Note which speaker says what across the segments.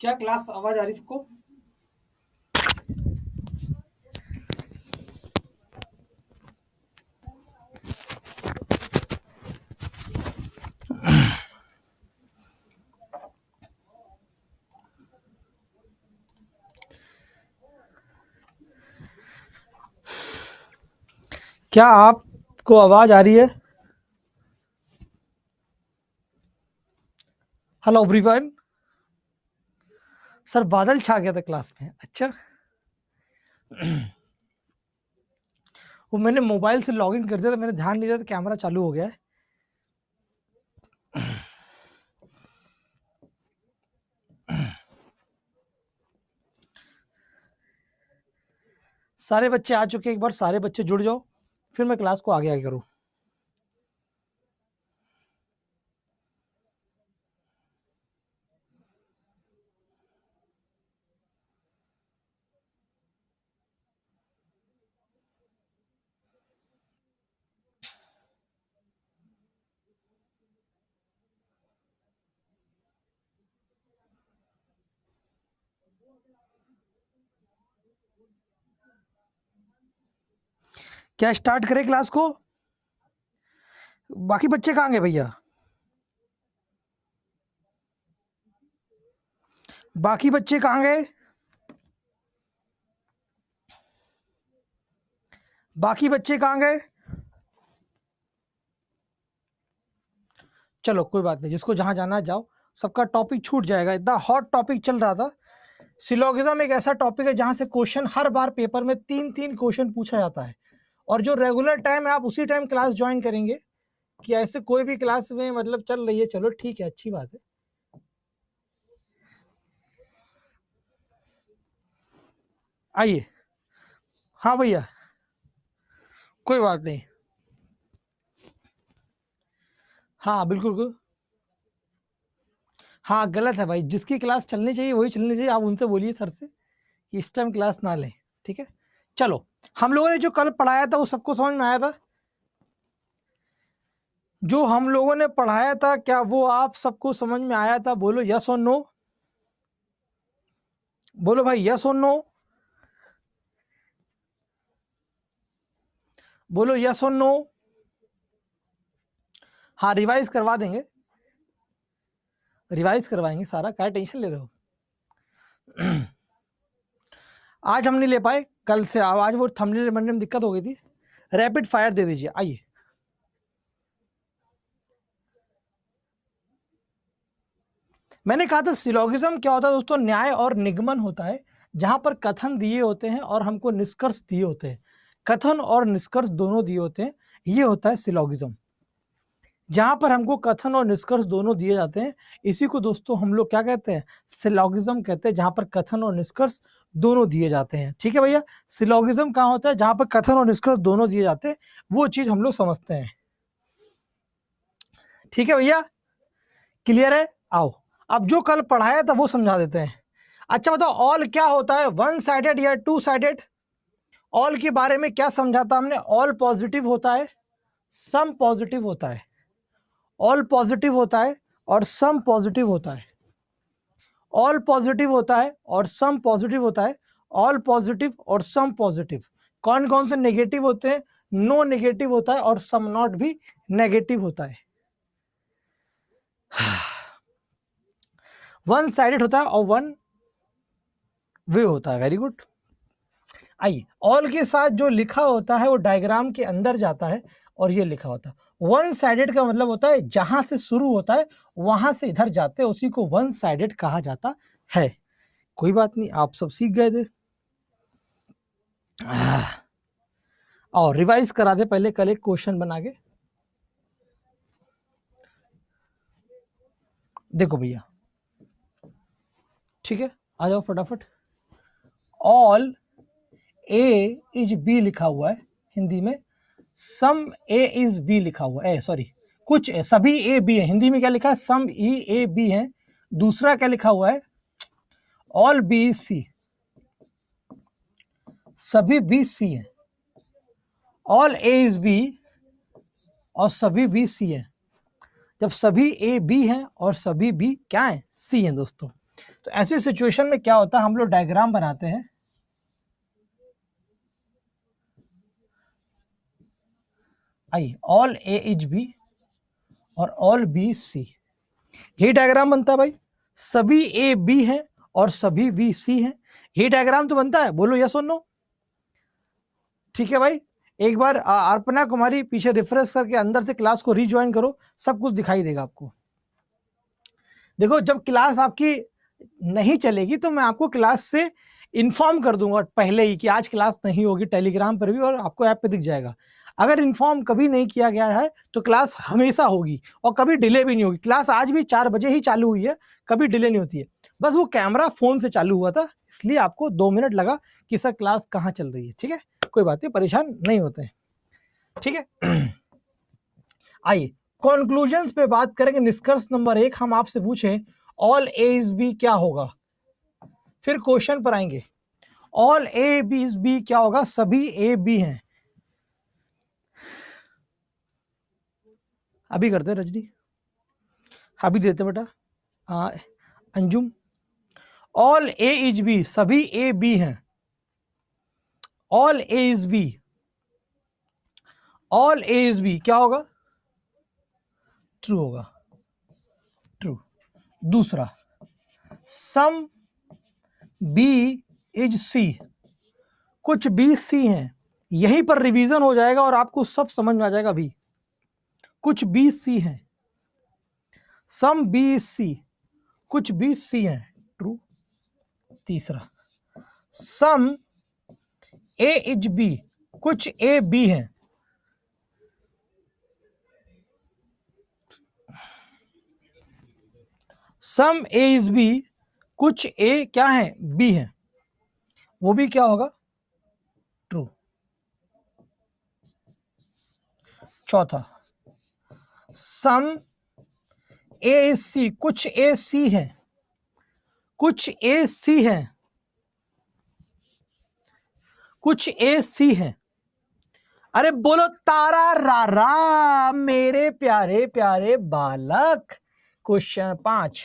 Speaker 1: क्या क्लास आवाज आ रही सबको? क्या आपको आवाज आ रही है? Hello everyone. सर बादल छा गया था क्लास में। अच्छा, वो मैंने मोबाइल से लॉगिन कर दिया था, मैंने ध्यान नहीं दिया, तो कैमरा चालू हो गया है। सारे बच्चे आ चुके हैं, एक बार सारे बच्चे जुड़ जाओ, फिर मैं क्लास को आगे आगे करूँ। क्या स्टार्ट करें क्लास को? बाकी बच्चे कहाँ गए भैया? बाकी बच्चे कहाँ गए? बाकी बच्चे कहाँ गए? चलो कोई बात नहीं, जिसको जहां जाना है जाओ, सबका टॉपिक छूट जाएगा। इतना हॉट टॉपिक चल रहा था। सिलोगिज्म एक ऐसा टॉपिक है जहां से क्वेश्चन हर बार पेपर में 3-3 क्वेश्चन पूछा जाता है, और जो रेगुलर टाइम है आप उसी टाइम क्लास ज्वाइन करेंगे कि ऐसे कोई भी क्लास में मतलब चल रही है, चलो ठीक है, अच्छी बात है। आइए। हाँ भैया, कोई बात नहीं। हाँ बिल्कुल बिल्कुल। हाँ गलत है भाई, जिसकी क्लास चलनी चाहिए वही चलनी चाहिए। आप उनसे बोलिए सर से कि इस टाइम क्लास ना लें, ठीक है। चलो, हम लोगों ने जो कल पढ़ाया था वो सबको समझ में आया था? जो हम लोगों ने पढ़ाया था क्या वो आप सबको समझ में आया था? बोलो यस और नो। बोलो भाई यस और नो। बोलो यस और नो। हाँ रिवाइज करवा देंगे, रिवाइज करवाएंगे सारा, क्या टेंशन ले रहे हो। आज हम नहीं ले पाए, कल से आज वो थंबनेल बनने में दिक्कत हो गई थी। रैपिड फायर दे दीजिए। आइए, मैंने कहा था सिलोगिज्म क्या होता है दोस्तों? न्याय और निगमन होता है, जहां पर कथन दिए होते हैं और हमको निष्कर्ष दिए होते हैं। कथन और निष्कर्ष दोनों दिए होते हैं, ये होता है सिलोगिज्म। जहां पर हमको कथन और निष्कर्ष दोनों दिए जाते हैं, इसी को दोस्तों हम लोग क्या कहते हैं? सिलोगिज्म कहते हैं, जहां पर कथन और निष्कर्ष दोनों दिए जाते हैं। ठीक है भैया, सिलोगिज्म कहाँ होता है? जहां पर कथन और निष्कर्ष दोनों दिए जाते हैं, वो चीज हम लोग समझते हैं। ठीक है भैया, क्लियर है? आओ, अब जो कल पढ़ाया था वो समझा देते हैं। अच्छा बताओ, ऑल क्या होता है? वन साइडेड या टू साइडेड? ऑल के बारे में क्या समझा था हमने? ऑल पॉजिटिव होता है, सम पॉजिटिव होता है। ऑल पॉजिटिव होता है और सम पॉजिटिव होता है। ऑल पॉजिटिव होता है और सम पॉजिटिव होता है। ऑल पॉजिटिव और सम पॉजिटिव। कौन कौन से नेगेटिव होते हैं? नो नेगेटिव होता है और सम नॉट भी नेगेटिव होता है। वन साइडेड होता है और वन वे होता है। Very good. आइए, ऑल के साथ जो लिखा होता है वो डायग्राम के अंदर जाता है और ये लिखा होता है। वन साइडेड का मतलब होता है जहां से शुरू होता है वहां से इधर जाते हैं, उसी को वन साइडेड कहा जाता है। कोई बात नहीं, आप सब सीख गए थे। और रिवाइज करा दे पहले, कल एक क्वेश्चन बना के। देखो भैया, ठीक है, आ जाओ फटाफट। ऑल ए इज बी लिखा हुआ है हिंदी में, सम ए इज बी लिखा हुआ है, सॉरी कुछ सभी ए बी है। हिंदी में क्या लिखा है? सम ई ए बी है। दूसरा क्या लिखा हुआ है? ऑल बी सी, सभी बी सी है। ऑल ए इज बी और सभी बी सी है। जब सभी ए बी हैं और सभी बी क्या है? सी हैं दोस्तों। तो ऐसी सिचुएशन में क्या होता है? हम लोग डायग्राम बनाते हैं। आइए, ऑल ए इज बी और ऑल बी सी, यही डायग्राम बनता है भाई। सभी ए बी हैं और सभी बी सी हैं, यही डायग्राम तो बनता है। बोलो यस और नो। ठीक है भाई, एक बार अर्पणा कुमारी पीछे रिफ्रेश करके अंदर से क्लास को रीज्वाइन करो, सब कुछ दिखाई देगा आपको। देखो, जब क्लास आपकी नहीं चलेगी तो मैं आपको क्लास से इन्फॉर्म कर दूंगा पहले ही कि आज क्लास नहीं होगी, टेलीग्राम पर भी और आपको ऐप पे दिख जाएगा। अगर इन्फॉर्म कभी नहीं किया गया है तो क्लास हमेशा होगी और कभी डिले भी नहीं होगी। क्लास आज भी 4 बजे ही चालू हुई है, कभी डिले नहीं होती है। बस वो कैमरा फोन से चालू हुआ था, इसलिए आपको 2 मिनट लगा कि सर क्लास कहाँ चल रही है। ठीक है, कोई बात नहीं, परेशान नहीं होते हैं। ठीक है, आइए कंक्लूजन्स पे बात करेंगे। निष्कर्ष नंबर 1 हम आपसे पूछे ऑल ए इज बी क्या होगा, फिर क्वेश्चन पर आएंगे। All A B is B क्या होगा? सभी ए बी हैं। अभी करते रजनी, अभी देते बेटा। Anjum, all A is B, सभी ए बी हैं। All A is B, all A is B क्या होगा? ट्रू होगा, ट्रू। दूसरा, सम बी इज सी, कुछ बी सी हैं, यहीं पर रिवीजन हो जाएगा और आपको सब समझ में आ जाएगा। अभी कुछ बी सी हैं, सम बी इज सी, कुछ बी सी हैं, ट्रू। तीसरा, सम ए इज बी, कुछ ए बी हैं, सम ए इज बी, कुछ ए क्या है? बी है, वो भी क्या होगा? ट्रू। चौथा, सम ए इज सी, कुछ ए सी है, कुछ ए सी है, कुछ ए सी है। अरे बोलो तारा रारा मेरे प्यारे प्यारे बालक। क्वेश्चन 5,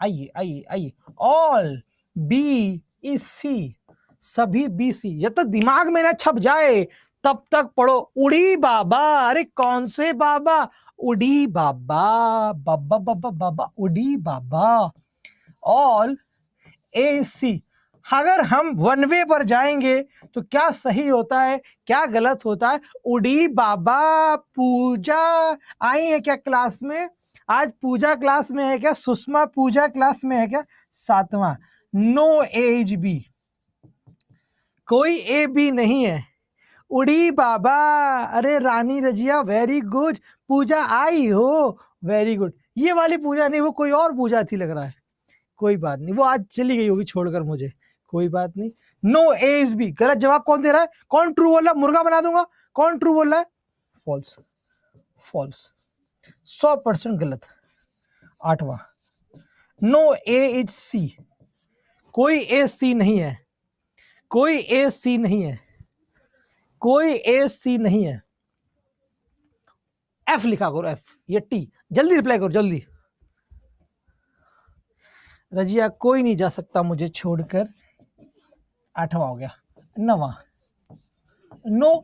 Speaker 1: आइए आइए आइए, ऑल बी इज सी, सभी बी सी। जब तक दिमाग में ना छप जाए तब तक पढ़ो। उड़ी बाबा, अरे कौन से बाबा? उड़ी बाबा, बाबा बाबा बाबा, उड़ी बाबा। ऑल ए सी, अगर हम वन वे पर जाएंगे तो क्या सही होता है, क्या गलत होता है? उड़ी बाबा। पूजा आई है क्या क्लास में? आज पूजा क्लास में है क्या? सुषमा पूजा क्लास में है क्या? 7वां, नो एज बी, कोई ए बी नहीं है। उड़ी बाबा, अरे रानी रजिया वेरी गुड। पूजा आई हो, वेरी गुड। ये वाली पूजा नहीं, वो कोई और पूजा थी लग रहा है। कोई बात नहीं, वो आज चली गई होगी छोड़कर मुझे, कोई बात नहीं। नो एज बी, गलत जवाब कौन दे रहा है? कौन ट्रू बोल रहा है? मुर्गा बना दूंगा। कौन ट्रू बोल रहा है? फॉल्स, फॉल्स, 100% गलत। 8वां, नो ए इज सी, कोई ए सी नहीं है, कोई ए सी नहीं है, कोई ए सी नहीं है। एफ लिखा करो, एफ, ये टी। जल्दी रिप्लाई करो, जल्दी। रजिया कोई नहीं जा सकता मुझे छोड़कर। 8वां हो गया। 9वां, नो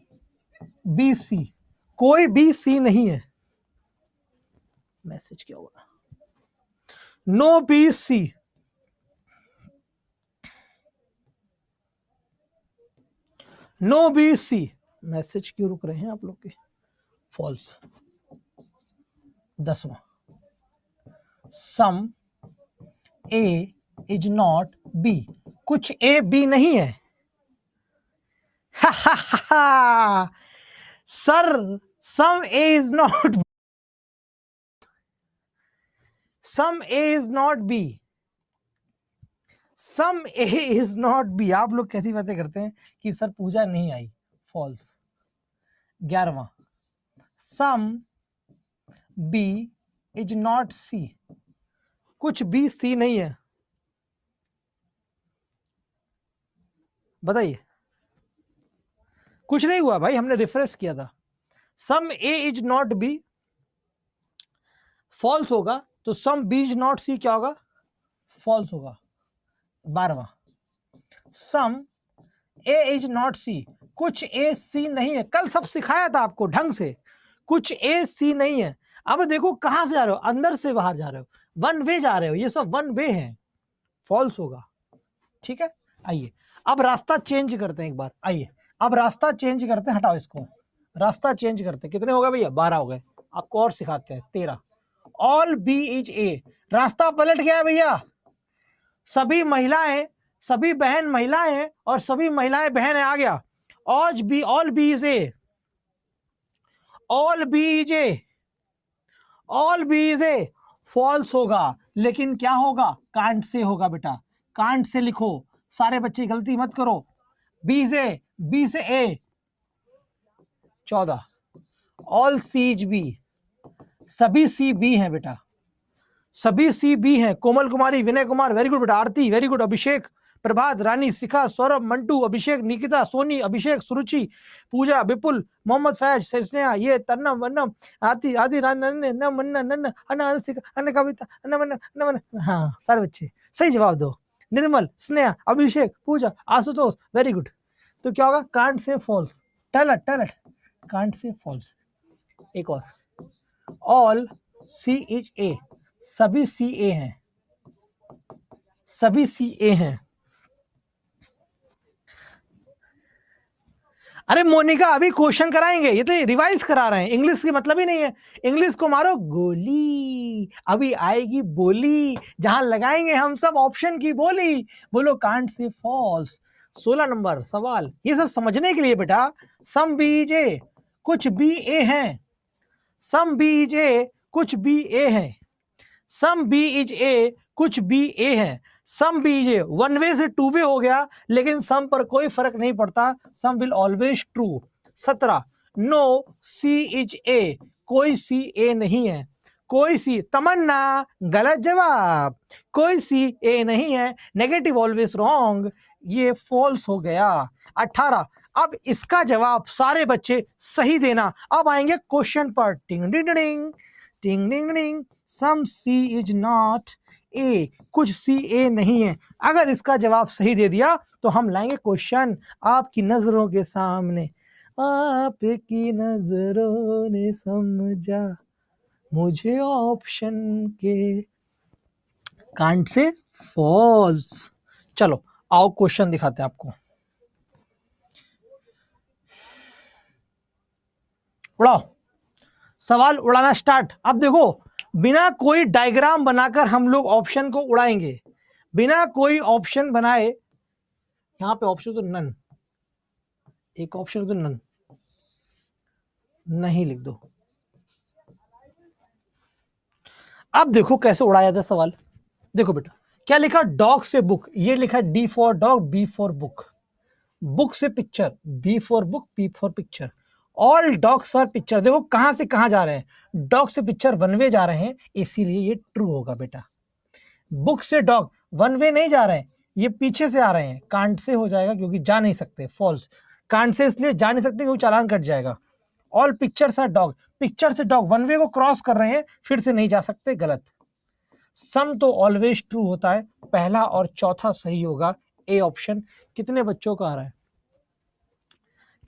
Speaker 1: बी सी, कोई बी सी नहीं है। मैसेज क्या होगा? No B C, no B C. Message क्यों रुक रहे हैं आप लोग के? फॉल्स। 10वां, some A is not B, कुछ ए बी नहीं है। Sir, some A is not, some A is not B, some A is not B. आप लोग कैसी बातें करते हैं कि सर पूजा नहीं आई? फॉल्स। 11वां, some B is not C, कुछ बी सी नहीं है। बताइए, कुछ नहीं हुआ भाई, हमने रिफ्रेश किया था। सम A is not B false होगा, तो सम बी इज नॉट सी क्या होगा? फॉल्स होगा। 12वां, सम ए इज नॉट सी, कुछ ए सी नहीं है। कल सब सिखाया था आपको ढंग से, कुछ ए सी नहीं है। अब देखो कहां से जा रहे हो, अंदर से बाहर जा रहे हो, वन वे जा रहे हो, ये सब वन वे है, फॉल्स होगा। ठीक है, आइए अब रास्ता चेंज करते हैं एक बार। आइए अब रास्ता चेंज करते हैं, हटाओ इसको, रास्ता चेंज करते हैं। कितने हो गए भैया? 12 हो गए। आपको और सिखाते हैं। 13, ऑल बी इज ए, रास्ता पलट गया भैया। सभी महिलाएं, सभी बहन महिलाएं हैं और सभी महिलाएं बहन है, आ गया। All B is A, all B is A, all B is A. False होगा, लेकिन क्या होगा? कांट से होगा बेटा, कांट से लिखो। सारे बच्चे गलती मत करो। बी से, बी से ए। 14, ऑल सी इज बी, सभी सी बी हैं बेटा, सभी सी बी हैं। कोमल कुमारी, विनय कुमार वेरी गुड बेटा, आरती वेरी गुड, अभिषेक, प्रभात, रानी, शिखा, सौरभ, मंटू, अभिषेक, निकिता, सोनी, अभिषेक, सुरुचि, पूजा, विपुल, मोहम्मद फैज, स्नेहा, ये तन्नम वन्नम, आती आदि, कविता, हाँ सारे बच्चे सही जवाब दो। Nirmal, Sneha, Abhishek, Pooja, Ashutosh, very good. तो क्या होगा? कांट से फॉल्स। टैलेंट, टैलेंट, कांट से फॉल्स। एक और, ऑल सी इज ए, सभी सी ए हैं, सभी सी ए हैं। अरे मोनिका अभी क्वेश्चन कराएंगे, ये तो रिवाइज करा रहे हैं, इंग्लिश की मतलब ही नहीं है। इंग्लिश को मारो गोली, अभी आएगी बोली, जहां लगाएंगे हम सब ऑप्शन की बोली। बोलो कांट से फॉल्स। 16 नंबर सवाल, ये सब समझने के लिए बेटा, सम बी इज ए, कुछ बी ए हैं, सम बी इज ए, कुछ बी ए है, सम बी इज ए, कुछ बी ए है। Some B is A one way से टू वे हो गया, लेकिन सम पर कोई फर्क नहीं पड़ता, some will always true. 17, no C is A, कोई सी ए नहीं है, कोई सी, तमन्ना गलत जवाब, कोई सी ए नहीं है, नेगेटिव ऑलवेज रॉन्ग, ये फॉल्स हो गया। 18, अब इसका जवाब सारे बच्चे सही देना। अब आएंगे क्वेश्चन पर, टिंग डिंग डिंग टिंग डिंग डिंग, सम सी इज नॉट ए, कुछ सी ए नहीं है। अगर इसका जवाब सही दे दिया तो हम लाएंगे क्वेश्चन आपकी नजरों के सामने। आपकी नजरों ने समझा मुझे ऑप्शन के, कांट से फॉल्स। चलो आओ क्वेश्चन दिखाते हैं आपको, उड़ाओ, सवाल उड़ाना स्टार्ट। अब देखो, बिना कोई डायग्राम बनाकर हम लोग ऑप्शन को उड़ाएंगे, बिना कोई ऑप्शन बनाए। यहां पे ऑप्शन तो नन, एक ऑप्शन तो नन नहीं लिख दो। अब देखो कैसे उड़ाया था सवाल। देखो बेटा क्या लिखा, डॉग से बुक, ये लिखा D for dog, B for book, book से picture, B for book, P for picture, all dogs are picture. देखो कहां से कहां जा रहे हैं, डॉग से पिक्चर वन वे जा रहे हैं, इसीलिए ये ट्रू होगा बेटा। बुक से डॉग वन वे नहीं जा रहे हैं, ये पीछे से आ रहे हैं, कांट से हो जाएगा क्योंकि जा नहीं सकते, फॉल्स। कांट से इसलिए जा नहीं सकते क्योंकि चालान कट जाएगा। All pictures are dog, picture से डॉग वन वे को क्रॉस कर रहे हैं, फिर से नहीं जा सकते, गलत। सम तो ऑलवेज ट्रू होता है, पहला और चौथा सही होगा, ए ऑप्शन। कितने बच्चों का आ रहा है,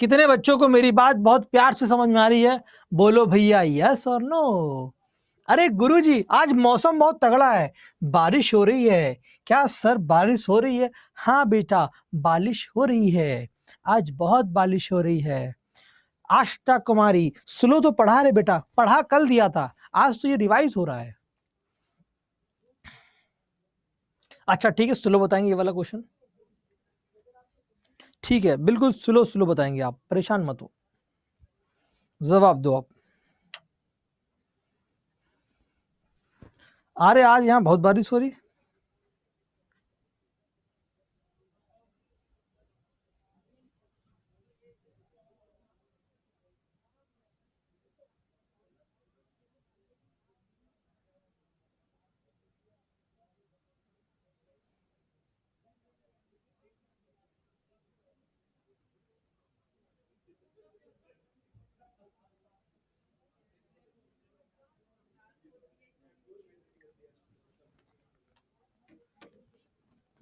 Speaker 1: कितने बच्चों को मेरी बात बहुत प्यार से समझ में आ रही है? बोलो भैया यस और नो। अरे गुरुजी आज मौसम बहुत तगड़ा है, बारिश हो रही है क्या सर? बारिश हो रही है, हाँ बेटा बारिश हो रही है, आज बहुत बारिश हो रही है। आष्टा कुमारी स्लो तो पढ़ा रहे बेटा, पढ़ा कल दिया था, आज तो ये रिवाइज हो रहा है। अच्छा ठीक है, स्लो बताएंगे ये वाला क्वेश्चन, ठीक है बिल्कुल स्लो स्लो बताएंगे, आप परेशान मत हो, जवाब दो आप। अरे आज यहां बहुत बारिश हो रही,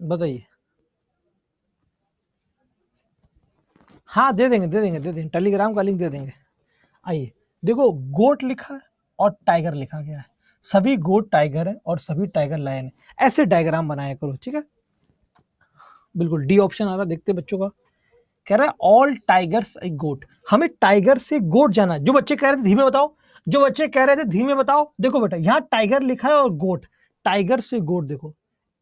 Speaker 1: बताइए। हाँ दे देंगे दे देंगे दे देंगे, टेलीग्राम का लिंक दे देंगे। आइए देखो, गोट लिखा है और टाइगर लिखा गया है, सभी गोट टाइगर है और सभी टाइगर लायन है, ऐसे डायग्राम बनाया करो, ठीक है। बिल्कुल डी ऑप्शन आ रहा, देखते बच्चों का। कह रहा है ऑल टाइगर्स ए गोट, हमें टाइगर से गोट जाना है। जो बच्चे कह रहे थे धीमे बताओ, जो बच्चे कह रहे थे धीमे बताओ, देखो बेटा यहाँ टाइगर लिखा है और गोट, टाइगर से गोट, देखो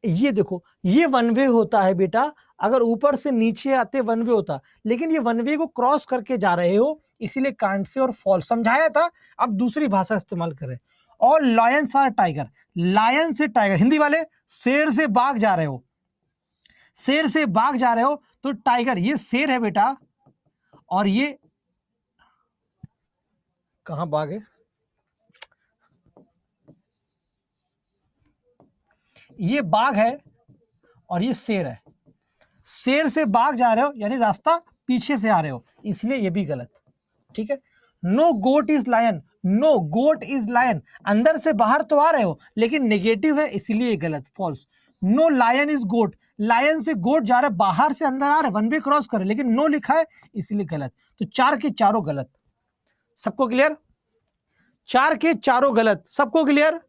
Speaker 1: ये देखो, ये वन वे होता है बेटा, अगर ऊपर से नीचे आते वन वे होता, लेकिन ये वन वे को क्रॉस करके जा रहे हो, इसीलिए कांट से और फॉल्स समझाया था। अब दूसरी भाषा इस्तेमाल करें, और लायंस आर टाइगर, लायन से टाइगर, हिंदी वाले शेर से बाघ जा रहे हो, शेर से बाघ जा रहे हो तो टाइगर, ये शेर है बेटा, और ये कहां बाघ है, ये बाघ है और ये शेर है, शेर से बाघ जा रहे हो यानी रास्ता पीछे से आ रहे हो, इसलिए ये भी गलत, ठीक है। No goat is lion, no goat is lion, अंदर से बाहर तो आ रहे हो लेकिन नेगेटिव है, इसीलिए गलत, false. No lion is goat, lion से गोट जा रहा है, बाहर से अंदर आ रहा है, वन वे क्रॉस कर रहे, लेकिन नो लिखा है इसलिए गलत, तो चार के चारों गलत। सबको क्लियर? 4 के चारों गलत, सबको क्लियर?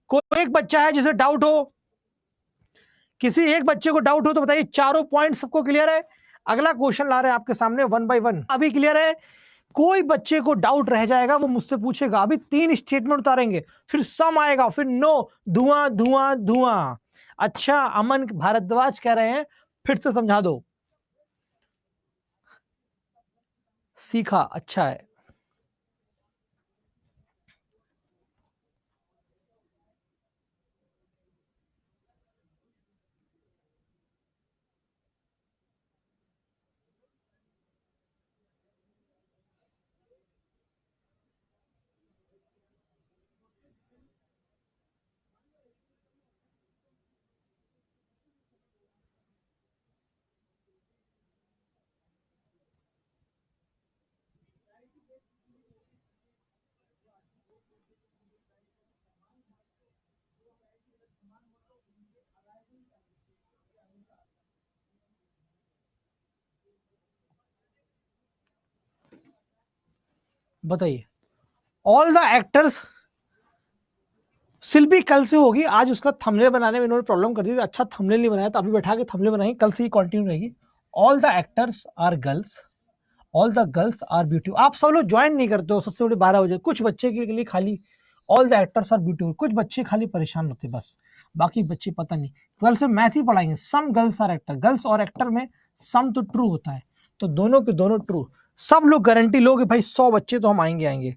Speaker 1: कोई एक बच्चा है जिसे डाउट हो, किसी एक बच्चे को डाउट हो तो बताइए। चारों पॉइंट सबको क्लियर है? अगला क्वेश्चन ला रहे हैं आपके सामने 1 बाय 1। अभी क्लियर है? कोई बच्चे को डाउट रह जाएगा वो मुझसे पूछेगा। अभी 3 स्टेटमेंट उतारेंगे, फिर सम आएगा, फिर नो, धुआं धुआं धुआं। अच्छा, अमन भारद्वाज कह रहे हैं फिर से समझा दो। सीखा, अच्छा है। बताइए, ऑल द एक्टर्स। शिल्पी कल से होगी, आज उसका थंबनेल बनाने में इन्होंने प्रॉब्लम कर दी थी। अच्छा थंबनेल नहीं बनाया तो अभी बैठा के थंबनेल बनाएंगे, कल से ही कंटिन्यू रहेगी। All the actors are girls, all the girls are beautiful. आप सब लोग ज्वाइन नहीं करते हो, सबसे बड़े 12 बजे। कुछ बच्चे के लिए खाली all the actors are beautiful, कुछ बच्चे खाली परेशान होते बस, बाकी बच्चे पता नहीं। कल से मैथ ही पढ़ाएंगे। Some girls are actor, girls और एक्टर में सम तो ट्रू होता है, तो दोनों के दोनों ट्रू। सब लोग गारंटी लो कि भाई 100 बच्चे तो हम आएंगे आएंगे।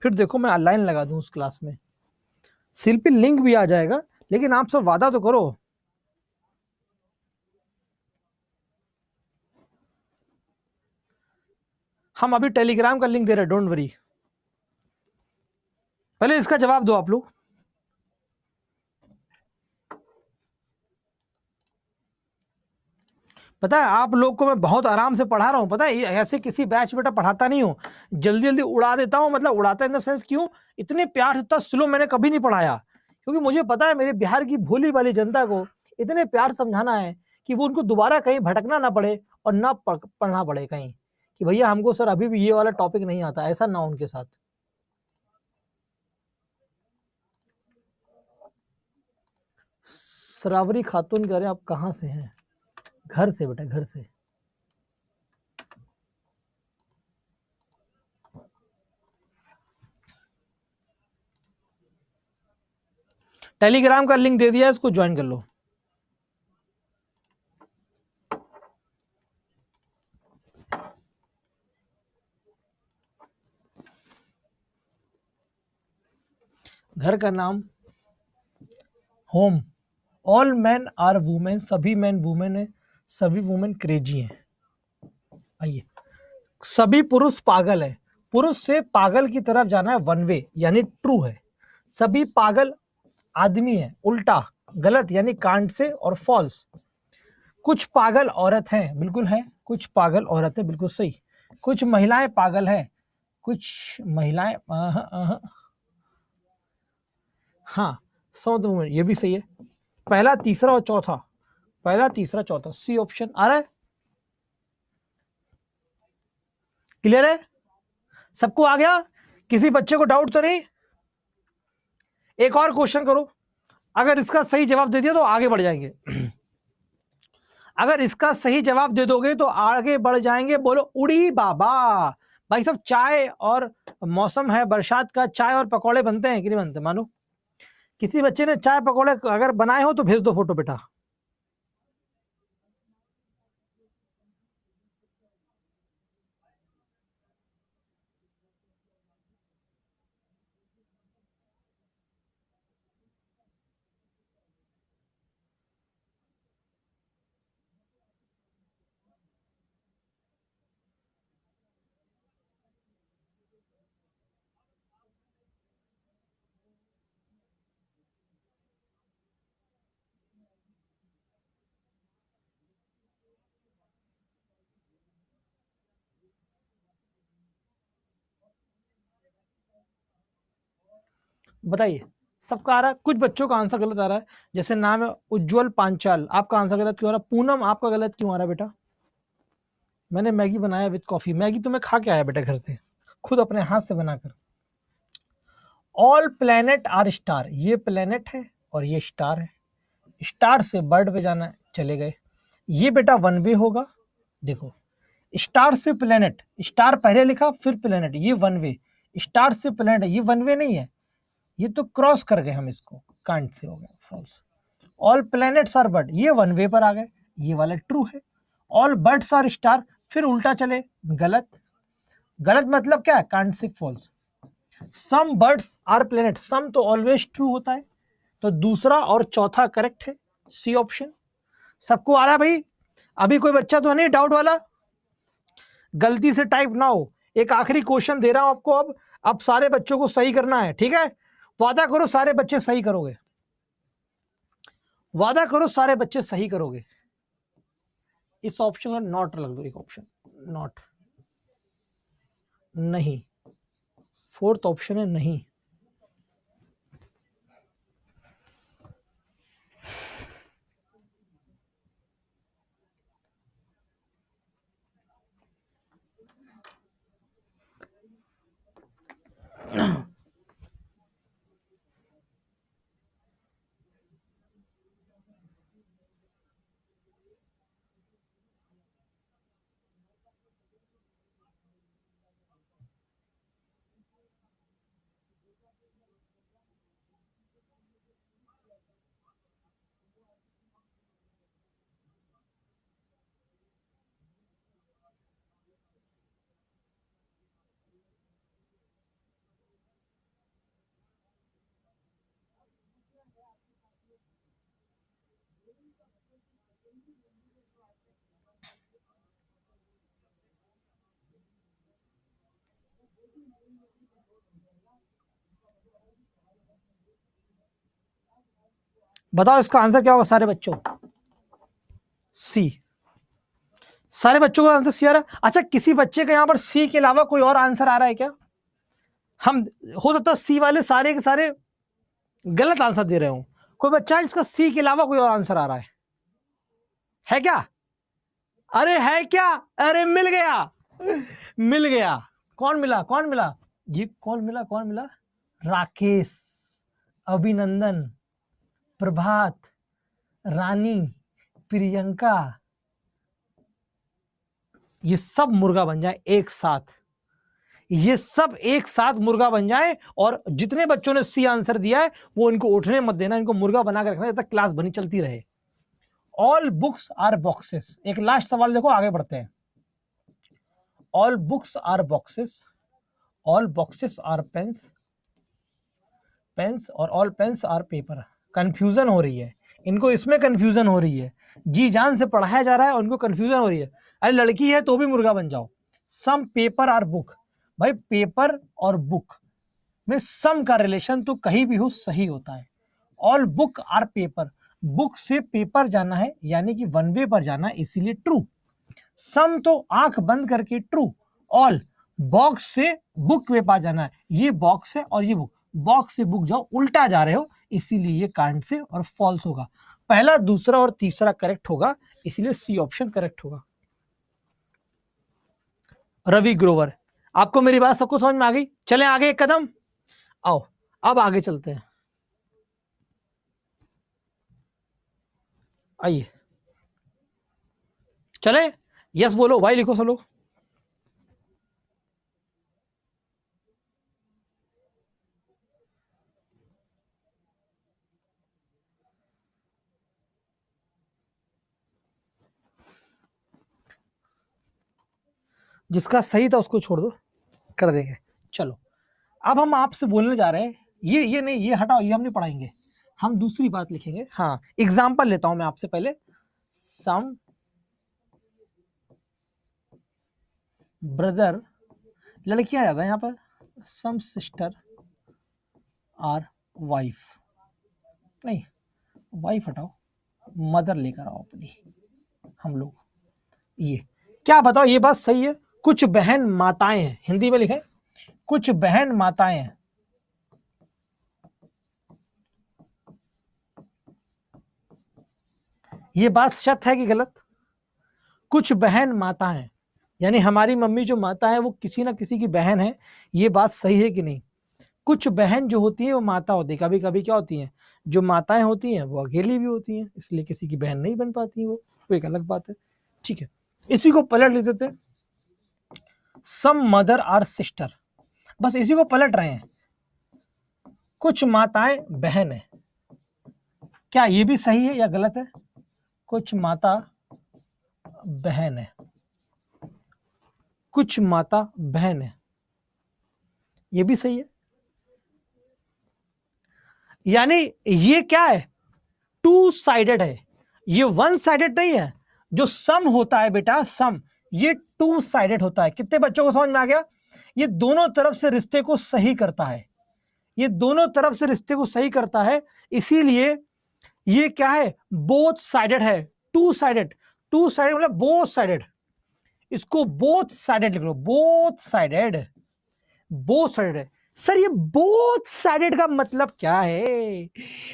Speaker 1: फिर देखो मैं लाइन लगा दूं उस क्लास में, शिल्पी लिंक भी आ जाएगा, लेकिन आप सब वादा तो करो। हम अभी टेलीग्राम का लिंक दे रहे हैं, डोंट वरी। पहले इसका जवाब दो आप लोग। पता है आप लोग को मैं बहुत आराम से पढ़ा रहा हूं, पता है ऐसे किसी बैच बेटा पढ़ाता नहीं हूं, जल्दी जल्दी उड़ा देता हूं। मतलब उड़ाता इन द सेंस क्यों, इतने प्यार से, इतना स्लो मैंने कभी नहीं पढ़ाया, क्योंकि मुझे पता है मेरे बिहार की भोली वाली जनता को इतने प्यार समझाना है कि वो उनको दोबारा कहीं भटकना ना पड़े और ना पढ़ना पड़े कहीं कि भैया हमको सर अभी भी ये वाला टॉपिक नहीं आता, ऐसा ना उनके साथ। श्रावरी खातून कह रहे हैं आप कहाँ से हैं? घर से बेटा, घर से। टेलीग्राम का लिंक दे दिया, इसको ज्वाइन कर लो। घर का नाम home. All man are women, सभी मैन वुमेन है, सभी वुमेन क्रेजी हैं। आइए, सभी पुरुष पागल है। पुरुष से पागल की तरफ जाना है वन वे, यानी ट्रू है। सभी पागल आदमी है, उल्टा गलत यानी कांड से, और फॉल्स। कुछ पागल औरत हैं, बिल्कुल है, कुछ पागल औरत है, बिल्कुल सही। कुछ महिलाएं पागल हैं, कुछ महिलाएं हाँ, सौ तो ये भी सही है। पहला तीसरा और चौथा, पहला तीसरा चौथा, सी ऑप्शन आ रहा है। क्लियर है? सबको आ गया? किसी बच्चे को डाउट तो नहीं? एक और क्वेश्चन करो, अगर इसका सही जवाब दे दिया तो आगे बढ़ जाएंगे। अगर इसका सही जवाब दे दोगे तो आगे बढ़ जाएंगे। बोलो उड़ी बाबा। भाई साहब चाय और मौसम है बरसात का, चाय और पकौड़े बनते हैं कि नहीं बनते? मानो किसी बच्चे ने चाय पकौड़े अगर बनाए हो तो भेज दो फोटो बेटा। बताइए, सबका आ रहा है, कुछ बच्चों का आंसर गलत आ रहा है। जैसे नाम है उज्जवल पांचाल, आपका आंसर गलत क्यों आ रहा है? पूनम आपका गलत क्यों आ रहा है बेटा? मैंने मैगी बनाया विद कॉफी। मैगी तुम्हें खा के आया बेटा घर से? खुद अपने हाथ से बनाकर। ऑल प्लेनेट आर स्टार, ये प्लेनेट है और ये स्टार है। स्टार से बर्ड पे जाना है, चले गए। ये बेटा वन वे होगा। देखो स्टार से प्लेनेट, स्टार पहले लिखा फिर प्लेनेट, ये वन वे। स्टार से प्लेनेट ये वन वे नहीं है, ये तो क्रॉस कर गए हम इसको, कांट से हो गया false. All planets are bird, ये वन वे पर आ गए, ये वाला ट्रू है। ऑल बर्ड्स आर स्टार, फिर उल्टा चले, गलत। गलत मतलब क्या है, कांट से false. Some birds are planet, some तो ऑलवेज ट्रू होता है, तो दूसरा और चौथा करेक्ट है, सी ऑप्शन। सबको आ रहा है भाई? अभी कोई बच्चा तो नहीं डाउट वाला? गलती से टाइप ना हो। एक आखिरी क्वेश्चन दे रहा हूं आपको, अब सारे बच्चों को सही करना है, ठीक है? वादा करो सारे बच्चे सही करोगे, वादा करो सारे बच्चे सही करोगे। इस ऑप्शन का नॉट लग दो, एक ऑप्शन नॉट, नहीं। फोर्थ ऑप्शन है नहीं। बताओ इसका आंसर क्या होगा सारे बच्चों? सी। सारे बच्चों का आंसर सी आ रहा है। अच्छा, किसी बच्चे का यहां पर सी के अलावा कोई और आंसर आ रहा है क्या? हम हो सकता है सी वाले सारे के सारे गलत आंसर दे रहे हो, कोई बच्चा इसका सी के अलावा कोई और आंसर आ रहा है क्या? अरे है क्या? अरे मिल गया, मिल गया। कौन मिला, कौन मिला? ये कौन मिला, कौन मिला? राकेश, अभिनंदन, प्रभात, रानी, प्रियंका, ये सब मुर्गा बन जाए एक साथ, ये सब एक साथ मुर्गा बन जाए। और जितने बच्चों ने सी आंसर दिया है वो इनको उठने मत देना, इनको मुर्गा बना कर रखना जब तक क्लास बनी चलती रहे। ऑल बुक्स आर बॉक्सेस, एक लास्ट सवाल देखो, आगे बढ़ते हैं। All books are boxes, all boxes are pens, pens और all pens are paper. Confusion हो रही है इनको, इसमें कंफ्यूजन हो रही है, जी जान से पढ़ाया जा रहा है और उनको कंफ्यूजन हो रही है। अरे लड़की है तो भी मुर्गा बन जाओ। सम पेपर आर बुक, भाई पेपर और बुक में सम का रिलेशन तो कहीं भी हो सही होता है। All book are paper, book से पेपर जाना है यानी कि वन वे पर जाना है, इसीलिए ट्रू। सम तो आंख बंद करके ट्रू। ऑल बॉक्स से बुक पे पास जाना है, ये बॉक्स है और ये बुक, बॉक्स से बुक जाओ, उल्टा जा रहे हो, इसीलिए ये कांट से और फॉल्स होगा। पहला, दूसरा और तीसरा करेक्ट होगा, इसलिए सी ऑप्शन करेक्ट होगा। रवि ग्रोवर, आपको मेरी बात सबको समझ में आ गई? चलें आगे एक कदम, आओ अब आगे चलते हैं। आइए चले, यस बोलो, वाई लिखो सब लोग। जिसका सही था उसको छोड़ दो, कर देंगे। चलो अब हम आपसे बोलने जा रहे हैं, ये नहीं, ये हटाओ, ये हम नहीं पढ़ाएंगे, हम दूसरी बात लिखेंगे। हाँ, एग्जाम्पल लेता हूं मैं आपसे पहले। सम ब्रदर, लड़कियां ज्यादा यहाँ पर, सम सिस्टर आर वाइफ, नहीं वाइफ हटाओ, मदर लेकर आओ अपनी, हम लोग। ये क्या बताओ, ये बात सही है? कुछ बहन माताएं हैं, हिंदी में लिखें, कुछ बहन माताएं हैं। ये बात सत्य है कि गलत? कुछ बहन माताएं, यानी हमारी मम्मी जो माता है वो किसी ना किसी की बहन है, ये बात सही है कि नहीं? कुछ बहन जो होती है वो माता होती है, कभी कभी क्या होती हैं, जो माताएं होती हैं वो अकेली भी होती हैं, इसलिए किसी की बहन नहीं बन पाती वो एक अलग बात है। ठीक है, इसी को पलट ले देते हैं, सम मदर आर सिस्टर, बस इसी को पलट रहे हैं, कुछ माताएं बहन है। क्या ये भी सही है या गलत है? कुछ माता बहन है, कुछ माता बहन है, ये भी सही है। यानी ये क्या है, टू साइडेड है, ये वन साइडेड नहीं है। जो सम होता है बेटा, सम, ये टू साइडेड होता है। कितने बच्चों को समझ में आ गया? ये दोनों तरफ से रिश्ते को सही करता है, ये दोनों तरफ से रिश्ते को सही करता है, इसीलिए ये क्या है, बोथ साइडेड है। टू साइडेड, टू साइडेड मतलब बोथ साइडेड, इसको बोथ साइडेड लिख लो, बोथ साइडेड, बोथ साइडेड है। सर ये बोथ साइडेड का मतलब क्या है?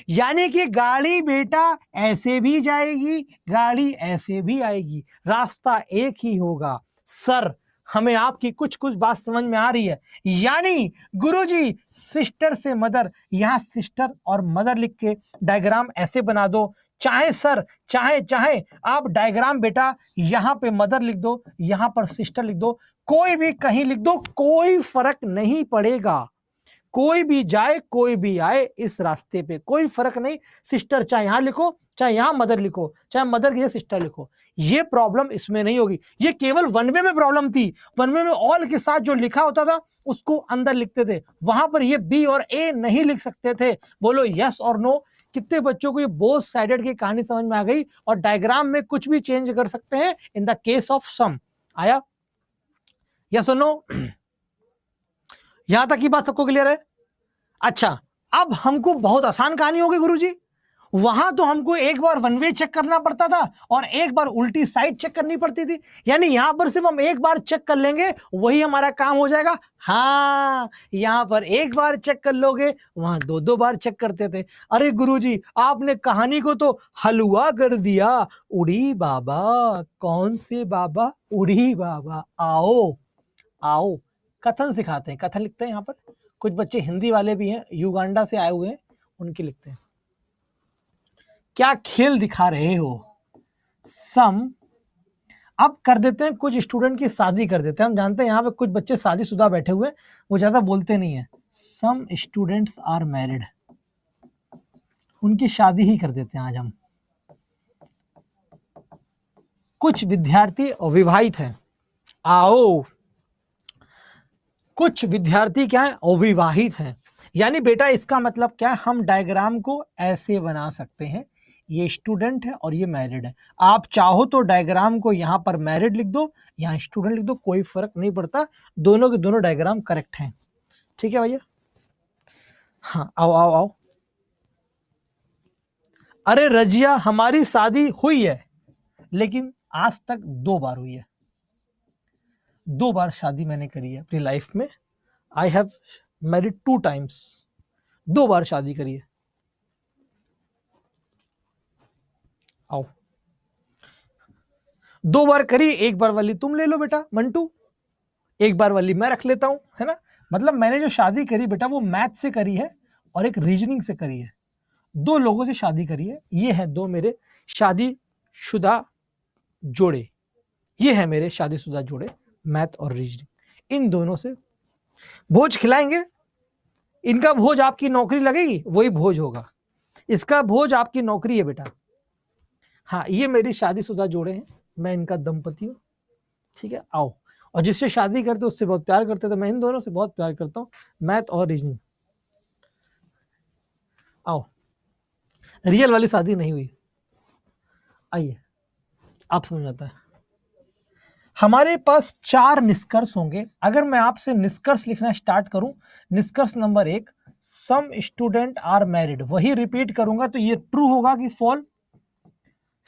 Speaker 1: यानी कि गाड़ी बेटा ऐसे भी जाएगी, गाड़ी ऐसे भी आएगी, रास्ता एक ही होगा। सर हमें आपकी कुछ कुछ बात समझ में आ रही है? यानी गुरुजी सिस्टर से मदर, यहां सिस्टर और मदर लिख के डायग्राम ऐसे बना दो, चाहे सर चाहे चाहे आप डायग्राम बेटा यहां पे मदर लिख दो, यहां पर सिस्टर लिख दो, कोई भी कहीं लिख दो, कोई फर्क नहीं पड़ेगा। कोई भी जाए कोई भी आए इस रास्ते पे कोई फर्क नहीं। सिस्टर चाहे यहां लिखो, चाहे यहां मदर लिखो, चाहे मदर की जगह सिस्टर लिखो, ये प्रॉब्लम इसमें नहीं होगी। ये केवल वन वे में प्रॉब्लम थी, वन वे में ऑल के साथ जो लिखा होता था उसको अंदर लिखते थे, वहां पर ये बी और ए नहीं लिख सकते थे। बोलो यस और नो। कितने बच्चों को ये बोथ साइडेड की कहानी समझ में आ गई? और डायग्राम में कुछ भी चेंज कर सकते हैं in the case of some. आया यस और नो? यहां तक की बात सबको क्लियर है? अच्छा, अब हमको बहुत आसान कहानी हो गई गुरुजी। वहां तो हमको एक बार वन वे चेक करना पड़ता था और एक बार उल्टी साइड चेक करनी पड़ती थी, यानी यहां पर सिर्फ हम एक बार चेक कर लेंगे वही हमारा काम हो जाएगा। हाँ, यहां पर एक बार चेक कर लोगे, वहां दो दो बार चेक करते थे। अरे गुरुजी आपने कहानी को तो हलवा कर दिया। उड़ी बाबा, कौन से बाबा? उड़ी बाबा। आओ आओ, कथन सिखाते हैं, कथन लिखते हैं। यहाँ पर कुछ बच्चे हिंदी वाले भी हैं, युगांडा से आए हुए हैं, उनके लिखते हैं। क्या खेल दिखा रहे हो? सम, अब कर देते हैं कुछ स्टूडेंट की शादी कर देते हैं। हम जानते हैं यहाँ पे कुछ बच्चे शादीशुदा बैठे हुए, वो ज्यादा बोलते नहीं है। सम स्टूडेंट्स आर मैरिड, उनकी शादी ही कर देते हैं आज हम। कुछ विद्यार्थी विवाहित हैं। आओ, कुछ विद्यार्थी क्या है, अविवाहित हैं। यानी बेटा इसका मतलब क्या है, हम डायग्राम को ऐसे बना सकते हैं, ये स्टूडेंट है और ये मैरिड है। आप चाहो तो डायग्राम को यहां पर मैरिड लिख दो, यहां स्टूडेंट लिख दो, कोई फर्क नहीं पड़ता, दोनों के दोनों डायग्राम करेक्ट हैं। ठीक है भैया? हाँ, आओ आओ आओ। अरे रजिया हमारी शादी हुई है, लेकिन आज तक 2 बार हुई है। 2 बार शादी मैंने करी है अपनी लाइफ में। आई हैव मैरिड 2 टाइम्स, 2 बार शादी करी है। आओ, 2 बार करी, 1 बार वाली तुम ले लो बेटा मंटू, 1 बार वाली मैं रख लेता हूं, है ना? मतलब मैंने जो शादी करी बेटा वो मैथ से करी है और एक रीजनिंग से करी है। 2 लोगों से शादी करी है। ये है 2 मेरे शादीशुदा जोड़े, ये है मेरे शादीशुदा जोड़े, मैथ और रीजनिंग। इन दोनों से भोज खिलाएंगे, इनका भोज आपकी नौकरी लगेगी वही भोज होगा, इसका भोज आपकी नौकरी है बेटा। हाँ, ये मेरी शादीशुदा जोड़े हैं, मैं इनका दंपति हूँ। ठीक है, आओ। और जिससे शादी करते उससे बहुत प्यार करते, तो मैं इन दोनों से बहुत प्यार करता हूँ, मैथ और रीजनिंग। आओ, रियल वाली शादी नहीं हुई, आइए आप समझ आता है। हमारे पास 4 निष्कर्ष होंगे। अगर मैं आपसे निष्कर्ष लिखना स्टार्ट करूं, निष्कर्ष number 1, some student are married, वही रिपीट करूंगा तो ये ट्रू होगा कि false?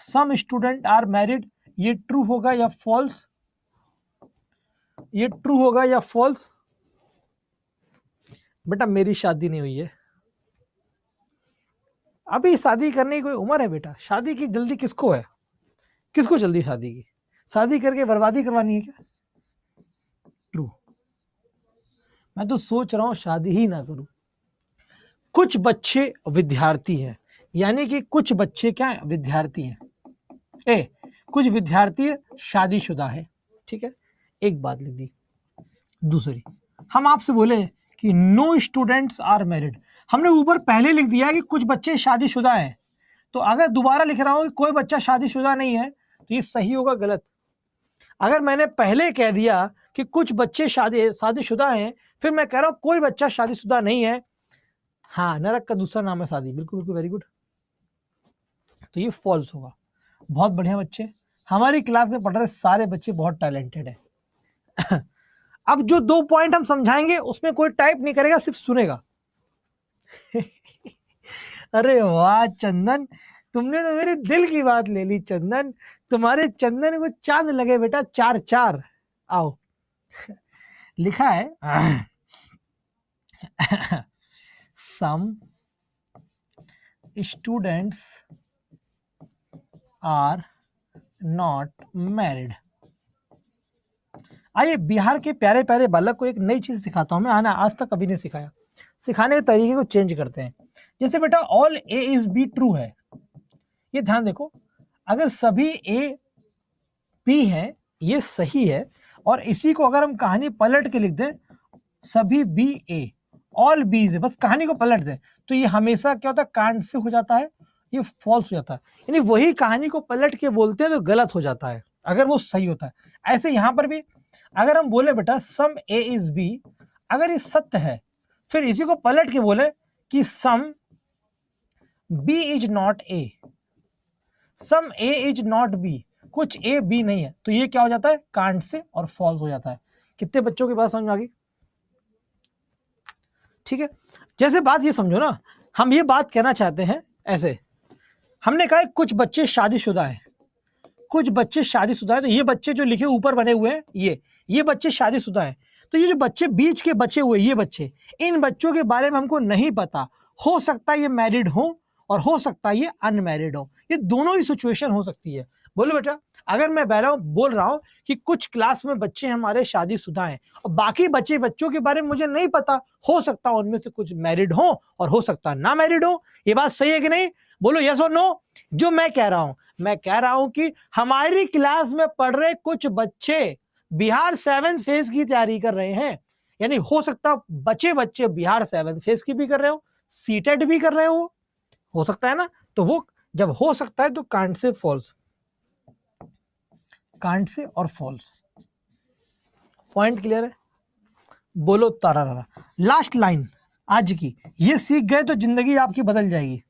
Speaker 1: Some student are married, ये ट्रू होगा या फॉल्स? ये ट्रू होगा या फॉल्स? बेटा मेरी शादी नहीं हुई है, अभी शादी करने की कोई उम्र है बेटा? शादी की जल्दी किसको है? किसको जल्दी शादी की? शादी करके बर्बादी करवानी है क्या? मैं तो सोच रहा हूं शादी ही ना करूं। कुछ बच्चे विद्यार्थी हैं, यानी कि कुछ बच्चे क्या है, विद्यार्थी हैं। कुछ विद्यार्थी शादीशुदा है, ठीक है, एक बात लिख दी। दूसरी, हम आपसे बोले कि नो स्टूडेंट्स आर मैरिड, हमने ऊपर पहले लिख दिया कि कुछ बच्चे शादीशुदा हैं, तो अगर दोबारा लिख रहा हूं कि कोई बच्चा शादीशुदा नहीं है तो ये सही होगा गलत? अगर मैंने पहले कह दिया कि कुछ बच्चे शादीशुदा हैं, फिर मैं कह रहा हूं कोई बच्चा शादीशुदा नहीं है, हाँ नरक का दूसरा नाम है शादी, बिल्कुल बिल्कुल, वेरी गुड, तो ये फॉल्स होगा। बहुत बढ़िया बच्चे, हमारी क्लास में पढ़ रहे सारे बच्चे बहुत टैलेंटेड है। अब जो 2 पॉइंट हम समझाएंगे उसमें कोई टाइप नहीं करेगा, सिर्फ सुनेगा। अरे वाह चंदन, तुमने तो मेरे दिल की बात ले ली चंदन, तुम्हारे चंदन को चांद लगे बेटा, 4 आओ। लिखा है some students are not married. आइए बिहार के प्यारे प्यारे बालक को एक नई चीज सिखाता हूं मैं, आना आज तक कभी नहीं सिखाया, सिखाने के तरीके को चेंज करते हैं। जैसे बेटा all A is be true है, ये ध्यान देखो, अगर सभी ए बी है ये सही है, और इसी को अगर हम कहानी पलट के लिख दें सभी बी ए ऑल बी है, बस कहानी को पलट दें, तो ये हमेशा क्या होता है, कांड से हो जाता है, ये फॉल्स हो जाता है। यानी वही कहानी को पलट के बोलते हैं तो गलत हो जाता है अगर वो सही होता है। ऐसे यहां पर भी अगर हम बोले बेटा सम ए इज बी, अगर ये सत्य है, फिर इसी को पलट के बोले कि some B is not A, some A is not B, कुछ ए बी नहीं है, तो ये क्या हो जाता है, कांड से और फॉल्स हो जाता है। कितने बच्चों की बात समझ में आ गई? ठीक है, जैसे बात ये समझो ना, हम ये बात कहना चाहते हैं ऐसे, हमने कहा कुछ बच्चे शादीशुदा हैं, कुछ बच्चे शादीशुदा हैं, तो ये बच्चे जो लिखे ऊपर बने हुए हैं ये बच्चे शादीशुदा हैं, तो ये जो बच्चे बीच के बचे हुए ये बच्चे, इन बच्चों के बारे में हमको नहीं पता, हो सकता है ये मैरिड हो और हो सकता है ये अनमैरिड हो, ये दोनों ही सिचुएशन हो सकती है। बोलो बेटा, अगर मैं बोल रहा हूं कि कुछ क्लास में बच्चे हमारे शादीशुदा हैं और बाकी बच्चों के बारे में मुझे नहीं पता, हो सकता है उनमें से कुछ मैरिड हो और हो सकता है ना मैरिड हो, ये बात सही है कि नहीं? बोलो यस और नो। जो मैं कह रहा हूं कि हमारी क्लास में पढ़ रहे कुछ बच्चे बिहार 7th फेज की तैयारी कर रहे हैं, यानी हो सकता बच्चे बिहार 7th फेज की भी कर रहे हो, सीटेट भी कर रहे हो सकता है ना, तो वो जब हो सकता है तो कांड से फॉल्स, कांड से और फॉल्स। पॉइंट क्लियर है? बोलो तारा। लास्ट लाइन आज की, ये सीख गए तो जिंदगी आपकी बदल जाएगी।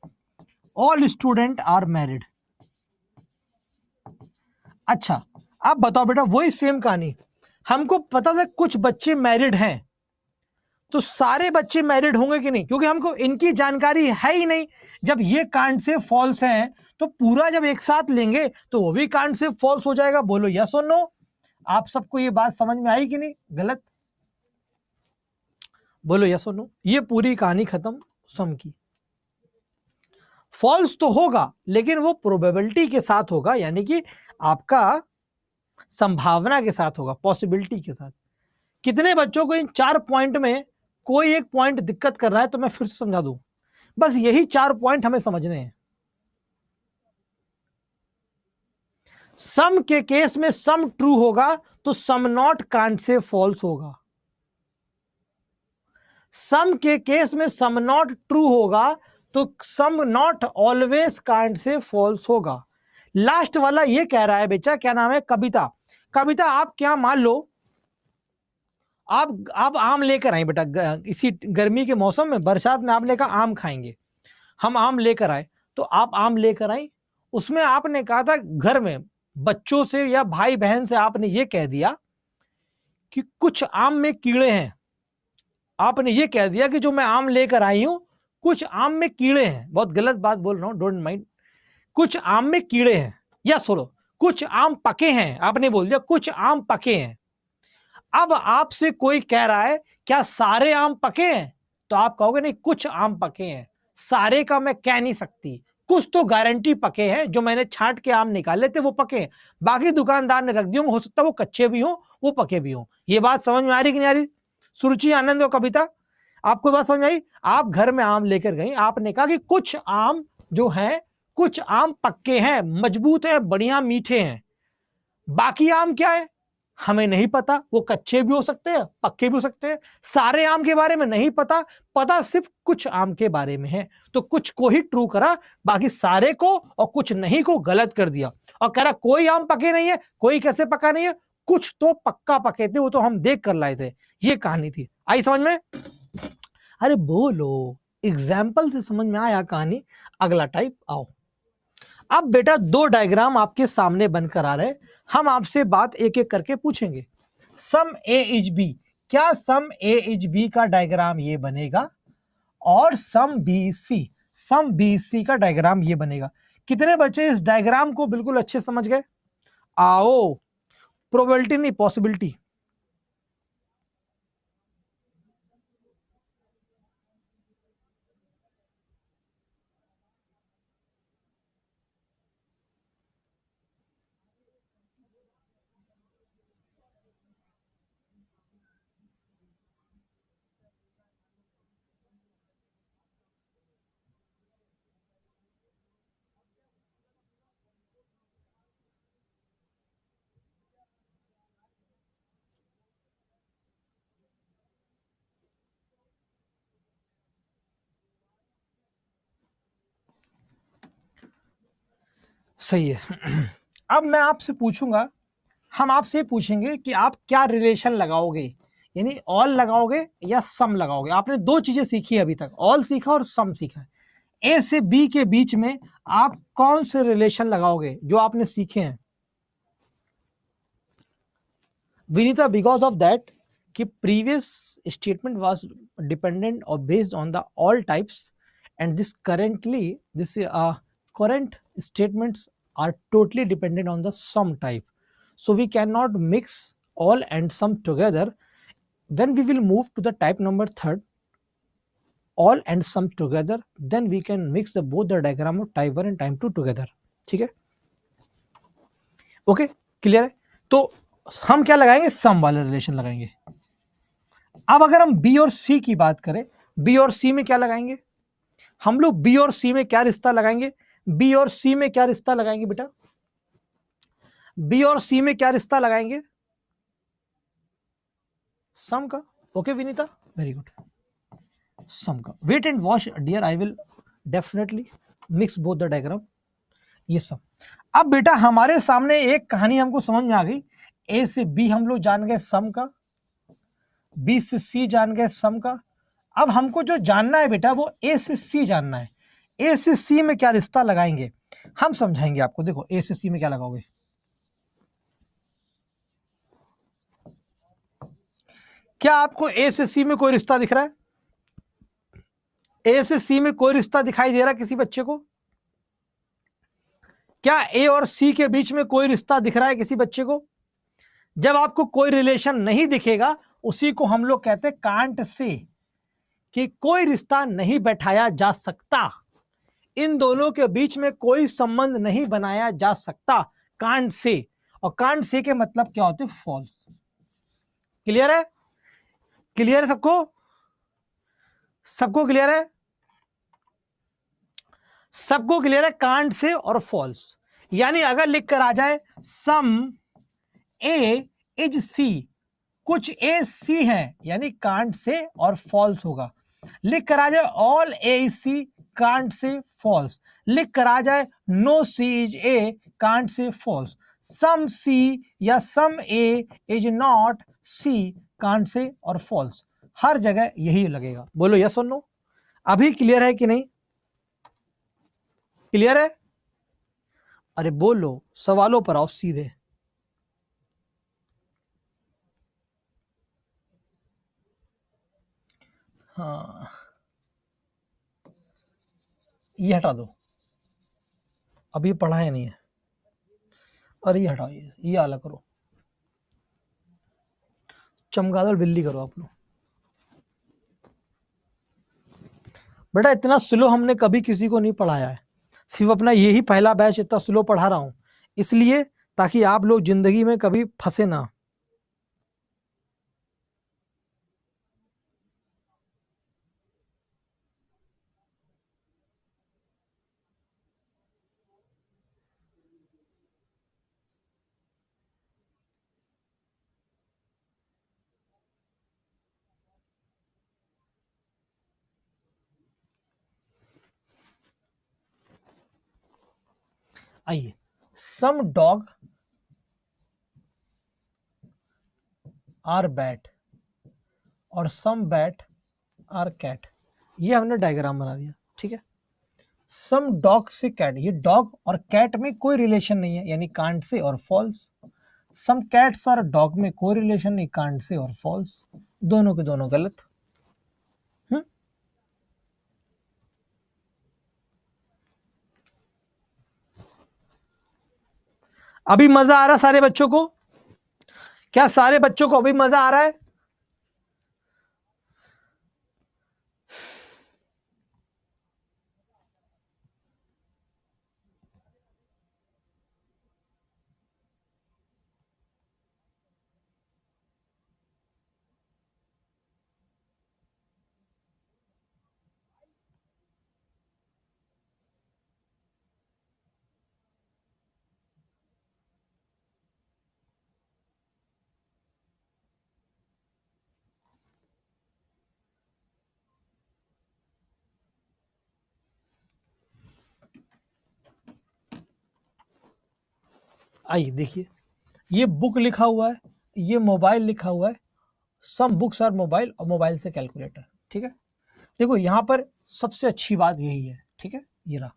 Speaker 1: All student are married. अच्छा अब बताओ बेटा, वही सेम कहानी, हमको पता था कुछ बच्चे मैरिड हैं, तो सारे बच्चे मैरिड होंगे कि नहीं, क्योंकि हमको इनकी जानकारी है ही नहीं। जब ये कांड से फॉल्स है तो पूरा जब एक साथ लेंगे तो वो भी कांड से फॉल्स हो जाएगा। बोलो यस और नो। आप सबको ये बात समझ में आई कि नहीं? गलत? बोलो यस और नो। ये पूरी कहानी खत्म सम की। फॉल्स तो होगा लेकिन वो प्रोबेबिलिटी के साथ होगा, यानी कि आपका संभावना के साथ होगा, पॉसिबिलिटी के साथ। कितने बच्चों को इन 4 पॉइंट में कोई एक पॉइंट दिक्कत कर रहा है तो मैं फिर से समझा दूं, बस यही 4 पॉइंट हमें समझने हैं। सम के केस में सम ट्रू होगा तो सम नॉट कांड से फॉल्स होगा, सम के केस में सम नॉट ट्रू होगा तो सम नॉट ऑलवेज कांड से फॉल्स होगा। लास्ट वाला ये कह रहा है बेटा, क्या नाम है, कविता। कविता आप क्या मान लो, आप आम लेकर आए बेटा, इसी गर्मी के मौसम में बरसात में आप लेकर आम खाएंगे, हम आम लेकर आए, तो आप आम लेकर आई, उसमें आपने कहा था घर में बच्चों से या भाई बहन से आपने ये कह दिया कि कुछ आम में कीड़े हैं, आपने ये कह दिया कि जो मैं आम लेकर आई हूं कुछ आम में कीड़े हैं, बहुत गलत बात बोल रहा हूं, डोंट माइंड, कुछ आम में कीड़े हैं, या सुनो कुछ आम पके हैं, आपने बोल दिया कुछ आम पके हैं। अब आपसे कोई कह रहा है क्या सारे आम पके हैं, तो आप कहोगे नहीं कुछ आम पके हैं, सारे का मैं कह नहीं सकती, कुछ तो गारंटी पके हैं, जो मैंने छांट के आम निकाले थे वो पके हैं, बाकी दुकानदार ने रख दिए, हो सकता है वो कच्चे भी हो वो पके भी हो। ये बात समझ में आ रही कि नहीं आ रही? सुरुचि, आनंद और कविता, आपको बात समझ आई? आप घर में आम लेकर गई, आपने कहा कि कुछ आम जो है, कुछ आम पक्के हैं, मजबूत हैं, बढ़िया मीठे हैं, बाकी आम क्या है हमें नहीं पता, वो कच्चे भी हो सकते हैं, पक्के भी हो सकते हैं, सारे आम के बारे में नहीं पता, पता सिर्फ कुछ आम के बारे में है। तो कुछ को ही ट्रू करा, बाकी सारे को और कुछ नहीं को गलत कर दिया, और कह रहा कोई आम पके नहीं है, कोई कैसे पका नहीं है, कुछ तो पक्का पके थे, वो तो हम देख कर लाए थे। ये कहानी थी, आई समझ में? अरे बोलो, एग्जाम्पल से समझ में आया कहानी? अगला टाइप आओ। अब बेटा दो डायग्राम आपके सामने बनकर आ रहे, हम आपसे बात एक एक करके पूछेंगे। सम ए इज बी, क्या सम ए इज बी का डायग्राम ये बनेगा? और सम बी सी का डायग्राम ये बनेगा। कितने बच्चे इस डायग्राम को बिल्कुल अच्छे समझ गए? आओ, प्रोबेबिलिटी नहीं, पॉसिबिलिटी। सही है। अब मैं आपसे पूछूंगा, हम आपसे पूछेंगे कि आप क्या रिलेशन लगाओगे, यानी ऑल लगाओगे या सम लगाओगे। आपने दो चीजें सीखी है अभी तक, ऑल सीखा और सम सीखा है। ए से बी के बीच में आप कौन से रिलेशन लगाओगे जो आपने सीखे हैं? विनीता, बिकॉज ऑफ दैट कि प्रीवियस स्टेटमेंट वाज डिपेंडेंट और based on the all types, and this current statements are totally dependent on the sum type, so we cannot mix all and sum together. When we will move to the type number third, all and sum together, then we can mix the both the diagram of type 1 and type 2 together. ठीक है, okay, clear है? तो हम क्या लगाएंगे? सम वाला relation लगाएंगे। अब अगर हम बी और सी की बात करें, बी और सी में क्या लगाएंगे हम लोग? बी और सी में क्या रिश्ता लगाएंगे? बी और सी में क्या रिश्ता लगाएंगे बेटा? बी और सी में क्या रिश्ता लगाएंगे? सम का। Okay Vinita, very good, some का। Wait and watch dear, I will definitely mix both the diagram. ये सब अब बेटा हमारे सामने एक कहानी हमको समझ में आ गई। ए से बी हम लोग जान गए सम का, बी से सी जान गए सम का। अब हमको जो जानना है बेटा वो ए से सी जानना है। ए से सी में क्या रिश्ता लगाएंगे हम समझाएंगे आपको। देखो ए से सी में क्या लगाओगे? क्या आपको ए से सी में कोई रिश्ता दिख रहा है? ए से सी में कोई रिश्ता दिखाई दे रहा है किसी बच्चे को? क्या ए और सी के बीच में कोई रिश्ता दिख रहा है किसी बच्चे को? जब आपको कोई रिलेशन नहीं दिखेगा उसी को हम लोग कहते हैं कांट से, कि कोई रिश्ता नहीं बैठाया जा सकता, इन दोनों के बीच में कोई संबंध नहीं बनाया जा सकता कांट से। और कांट से के मतलब क्या होते हैं? फॉल्स। क्लियर है? क्लियर है सबको? सबको क्लियर है? सबको क्लियर है? कांट से और फॉल्स, यानी अगर लिख कर आ जाए सम ए इज सी, कुछ ए सी है, यानी कांट से और फॉल्स होगा। लिख कर आ जाए all A is C, can't से फॉल्स। लिख कर आ जाए no C is A, can't से फॉल्स। सम सी या some A is not C, can't से और फॉल्स। हर जगह यही लगेगा। बोलो यस और नो। अभी क्लियर है कि नहीं? क्लियर है? अरे बोलो, सवालों पर आओ सीधे। हाँ, ये हटा दो, अभी पढ़ाया नहीं है। अरे ये हटाओ, ये अलग करो, चमगादड़ बिल्ली करो आप लोग। बेटा इतना स्लो हमने कभी किसी को नहीं पढ़ाया है, सिर्फ अपना यही पहला बैच इतना स्लो पढ़ा रहा हूं, इसलिए ताकि आप लोग जिंदगी में कभी फंसे ना। आइए, सम डॉग आर बैट और सम बैट आर कैट, ये हमने डायग्राम बना दिया, ठीक है। सम डॉग से कैट, ये डॉग और कैट में कोई रिलेशन नहीं है, यानी कांट से और फॉल्स। सम कैट्स और डॉग में कोई रिलेशन नहीं, कांट से और फॉल्स, दोनों के दोनों गलत। अभी मजा आ रहा सारे बच्चों को? क्या सारे बच्चों को अभी मजा आ रहा है? आइए देखिए, ये बुक लिखा हुआ है, ये मोबाइल लिखा हुआ है, सम बुक्स आर मोबाइल और मोबाइल से कैलकुलेटर, ठीक है। देखो यहाँ पर सबसे अच्छी बात यही है, ठीक है, ये रहा।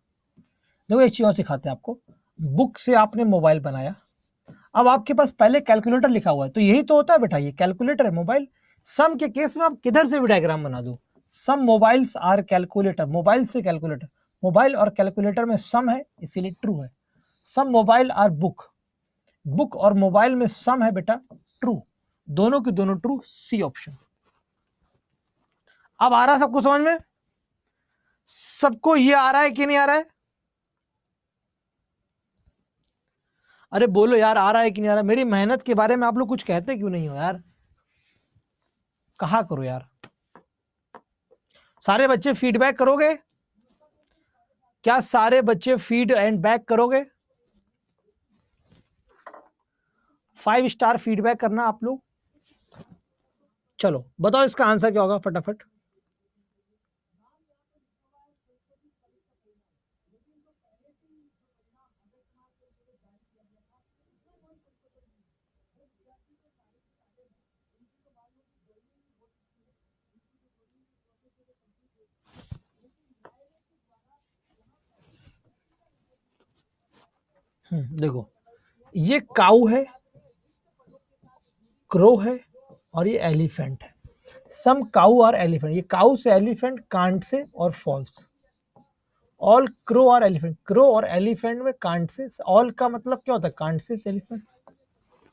Speaker 1: देखो एक चीज और सिखाते हैं आपको, बुक से आपने मोबाइल बनाया, अब आपके पास पहले कैलकुलेटर लिखा हुआ है, तो यही तो होता है बेटा, ये कैलकुलेटर है मोबाइल। सम के केस में आप किधर से भी डायग्राम बना दो, सम मोबाइल्स आर कैलकुलेटर, मोबाइल से कैलकुलेटर, मोबाइल और कैलकुलेटर में सम है इसीलिए ट्रू है। सम मोबाइल आर बुक, बुक और मोबाइल में सम है बेटा ट्रू, दोनों के दोनों ट्रू, सी ऑप्शन। अब आ रहा सबको समझ में? सबको ये आ रहा है कि नहीं आ रहा है? अरे बोलो यार, आ रहा है कि नहीं आ रहा है? मेरी मेहनत के बारे में आप लोग कुछ कहते क्यों नहीं हो यार? कहा करो यार, सारे बच्चे फीडबैक करोगे? क्या सारे बच्चे फीड एंड बैक करोगे? 5 स्टार फीडबैक करना आप लोग। चलो बताओ इसका आंसर क्या होगा फटाफट। देखो, ये काऊ है, क्रो है और ये एलिफेंट है। सम काऊ और एलिफेंट, ये काऊ से एलिफेंट, कांट से और फॉल्स। ऑल क्रो और एलिफेंट, क्रो और एलिफेंट में कांट से, ऑल का मतलब क्या होता है? कांट से एलिफेंट,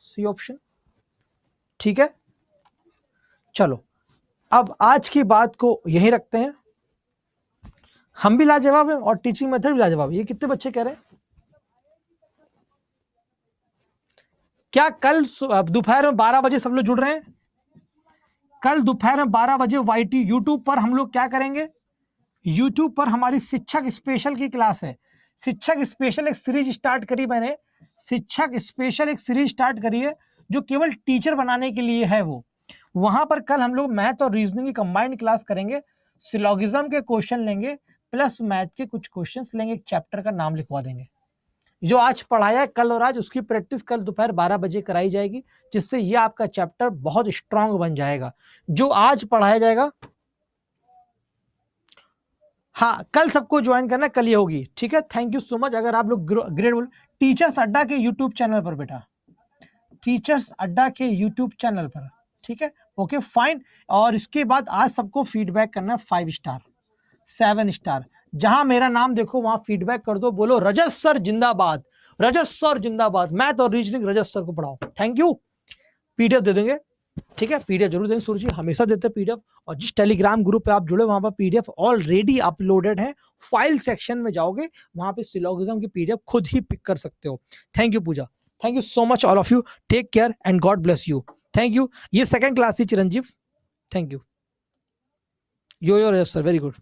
Speaker 1: सी ऑप्शन, ठीक है। चलो अब आज की बात को यही रखते हैं, हम भी लाजवाब है और टीचिंग मेथड भी लाजवाब है। ये कितने बच्चे कह रहे हैं? क्या कल दोपहर में 12 बजे सब लोग जुड़ रहे हैं? कल दोपहर में 12 बजे वाईटी यूट्यूब पर हम लोग क्या करेंगे? यूट्यूब पर हमारी शिक्षक स्पेशल की क्लास है। शिक्षक स्पेशल एक सीरीज स्टार्ट करी मैंने, शिक्षक स्पेशल एक सीरीज स्टार्ट करी है जो केवल टीचर बनाने के लिए है। वो वहां पर कल हम लोग मैथ और रीजनिंग की कंबाइंड क्लास करेंगे, सिलोगिज्म के क्वेश्चन लेंगे प्लस मैथ के कुछ क्वेश्चंस लेंगे, एक चैप्टर का नाम लिखवा देंगे। जो आज पढ़ाया है कल और आज, उसकी प्रैक्टिस कल दोपहर 12 बजे कराई जाएगी, जिससे ये आपका चैप्टर बहुत स्ट्रांग बन जाएगा। जो आज पढ़ाया जाएगा, हाँ कल सबको ज्वाइन करना, कल ये होगी, ठीक है। Thank you so much. अगर आप लोग ग्रेट बोल, टीचर्स अड्डा के यूट्यूब चैनल पर बेटा, टीचर्स अड्डा के यूट्यूब चैनल पर, ठीक है, ओके फाइन। और इसके बाद आज सबको फीडबैक करना 5 स्टार 7 स्टार, जहां मेरा नाम देखो वहां फीडबैक कर दो, बोलो रजत सर जिंदाबाद, रजत सर जिंदाबाद, मैथ और रीजनिंग रजत सर को पढ़ाओ। Thank you. पीडीएफ दे देंगे, ठीक है, पीडीएफ जरूर देंगे, सूरज जी हमेशा देते हैं पीडीएफ। और जिस टेलीग्राम ग्रुप पे आप जुड़े वहां पर पीडीएफ ऑलरेडी अपलोडेड है, फाइल सेक्शन में जाओगे वहां पे सिलोगिज्म की पीडीएफ खुद ही पिक कर सकते हो। Thank you Pooja, thank you so much all of you, take care and God bless you. Thank you. ये सेकंड क्लास थी Chiranjeev, thank you. Yo sir, very good.